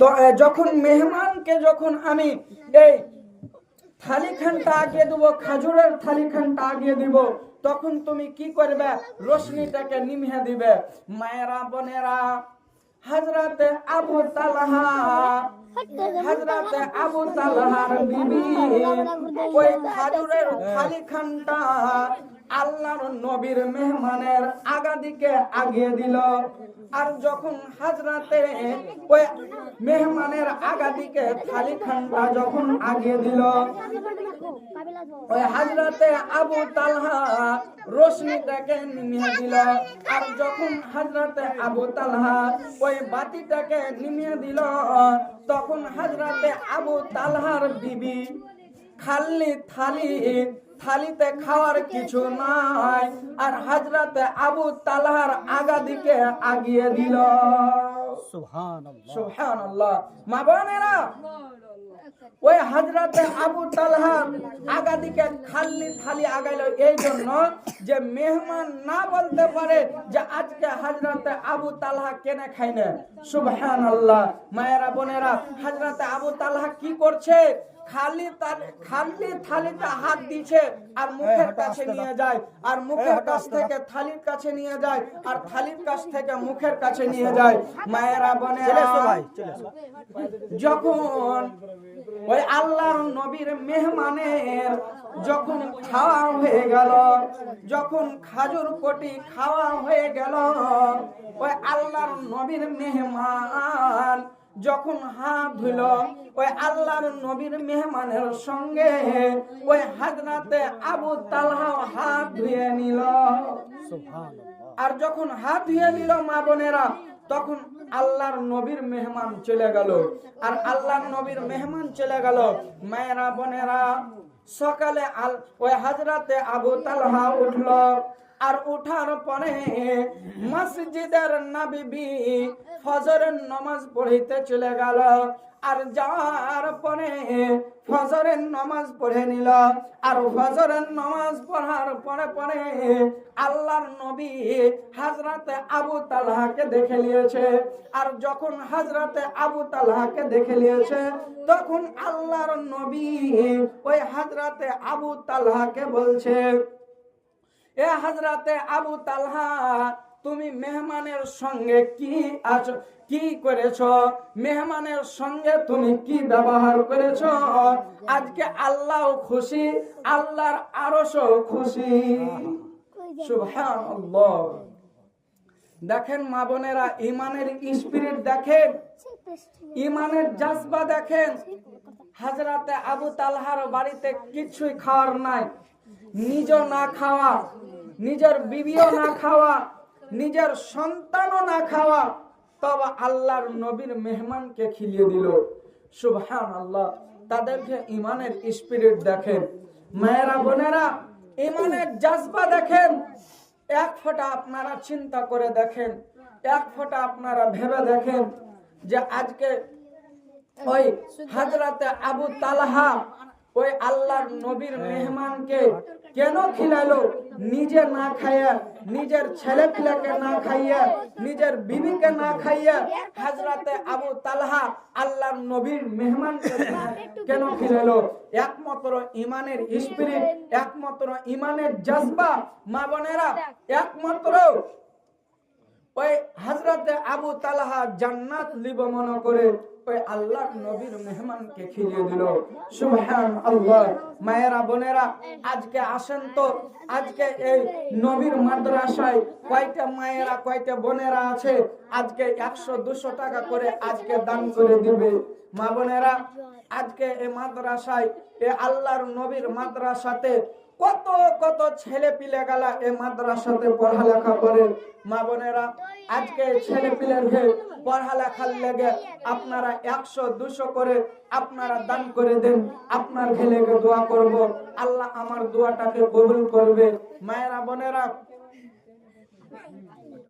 তো যখন মেহমানকে যখন আমি এই থালিখানটা আগিয়ে দেবো, খাজুরের থালিখানটা আগিয়ে দিব, তখন তুমি কি করবে? রোশনিটাকে নিভিয়ে দিবে। মায়েরা বোনেরা, হযরতে আবু তালহা, হযরতে আবু তালহার বিবি ওই খাজুরের থালিখানটা আল্লাহর নবীর মেহমানের আগা দিকে আগিয়ে দিল। আর যখন হযরতে ওই মেহমানের আগা দিকে থালিখানটা যখন আগিয়ে দিল, ওই হযরতে আবু তালহা রোশনিটাকে নিভিয়ে দিল। আর যখন হযরতে আবু তালহা ওই বাতিটাকে নিভিয়ে দিল, তখন হযরতে আবু তালহার বিবি খালি থালিতে খাওয়ার কিছু নাই, আর হযরতে আবু তালহার আগা দিকে আগিয়ে দিল। সুবহানাল্লাহ। সুবহানাল্লাহ। মা বোনেরা, ওই হযরতে আবু তালহা আগা দিকে খালি থালি আগাইলো এই জন্য যে মেহমান না বলতে পারে যে আজকে হযরতে আবু তালহা কেনে খায় না। সুবহানাল্লাহ। মায়েরা বোনেরা, হযরতে আবু তালহা কি করছে? খালি থালিতে হাত দিচ্ছে আর মুখের কাছে নিয়ে যায়, আর মুখের কাছ থেকে থালির কাছে নিয়ে যায়, আর থালির কাছ থেকে মুখের কাছে নিয়ে যায়। মায়েরা বোনেরা, যখন ওই আল্লাহর নবীর মেহমানের যখন খাওয়া হয়ে গেল, যখন খাজুর কোটি খাওয়া হয়ে গেল, ওই আল্লাহর নবীর মেহমান যখন হাত ধুল, ওই আল্লাহর নবীর মেহমানের সঙ্গে ওই হযরতে আবু তালহা হাত ধুয়ে নিল। আর যখন হাত ধুয়ে নিল মা বোনেরা, তখন আল্লাহর নবীর মেহমান চলে গেল। আর আল্লাহর নবীর মেহমান চলে গেল, মায়েরা বোনেরা, সকালে ওই হযরতে আবু তালহা উঠল। আর উঠার পরে মসজিদের নববী ফজরের নামাজ পড়িতে চলে গেল। আর যাওয়ার পরে ফজরের নামাজ পড়ে নিল। আর ফজরের নামাজ পড়ার পরে আল্লাহর নবী হযরতে আবু তালহাকে দেখে নিয়েছে। আর যখন হযরতে আবু তালহাকে দেখে নিয়েছে, তখন আল্লাহর নবী ওই হযরতে আবু তালহাকে বলছে, এ হযরতে আবু তালহা, তুমি মেহমানের সঙ্গে কি করেছো? মেহমানের সঙ্গে তুমি কি ব্যবহার করেছো? আজকে আল্লাহ খুশি, আল্লাহর আরশও খুশি। সুবহানাল্লাহ। দেখেন মা বোনেরা, ইমানের স্পিরিট দেখেন, ইমানের জজবা দেখেন। হযরতে আবু তালহার বাড়িতে কিছুই খাওয়ার নাই, নিজ না খাওয়া, নিজের বিবিও না খাওয়া, নিজের সন্তানও না খাওয়া, তবে আল্লাহর নবীর মেহমানকে খিলিয়ে দিল। সুবহানাল্লাহ। তাদেরকে ইমানের স্পিরিট দেখেন। মায়েরা বোনেরা, ইমানের জজবা দেখেন। এক ফোঁটা আপনারা চিন্তা করে দেখেন, এক ফোঁটা আপনারা ভেবে দেখেন যে আজকে ওই হযরতে আবু তালহা ওই আল্লাহর নবীর মেহমানকে কেন খিলালো? নিজে না খাইয়া, নিজের ছেলে পিলাকে না খাইয়া, নিজের বিবিকে না খাইয়া হযরতে আবু তালহা আল্লাহর নবীর মেহমানকে কেন খিলালো? একমাত্র ইমানের স্পিরিট, একমাত্র ইমানের জজবা। মা বোনেরা, একমাত্র ওই হযরতে আবু তালহা জান্নাত লিব মনে করে ওই আল্লাহর নবীর মেহমানকে খিলিয়ে দিল। সুবহানাল্লাহ। মায়েরা বোনেরা, আজকে আসেন তো, আজকে এই নবীর মাদ্রাসায় কয়টা মায়েরা কয়টা বোনেরা আছে আজকে 100-200 টাকা করে আজকে দান করে দিবে? মা বোনেরা, আজকে এই মাদ্রাসায়, এই আল্লাহর নবীর মাদ্রাসাতে কত কত ছেলে পিলে গেলা এই মাদ্রাসাতে পড়ালেখা করে। মা বোনেরা, আজকে ছেলে পিলের পড়ালেখার লেগে আপনারা 100-200 করে আপনারা দান করে দেন। আপনার ছেলেকে দোয়া করব, আল্লাহ আমার দোয়াটাকে কবুল করবে। মায়েরা বোনেরা,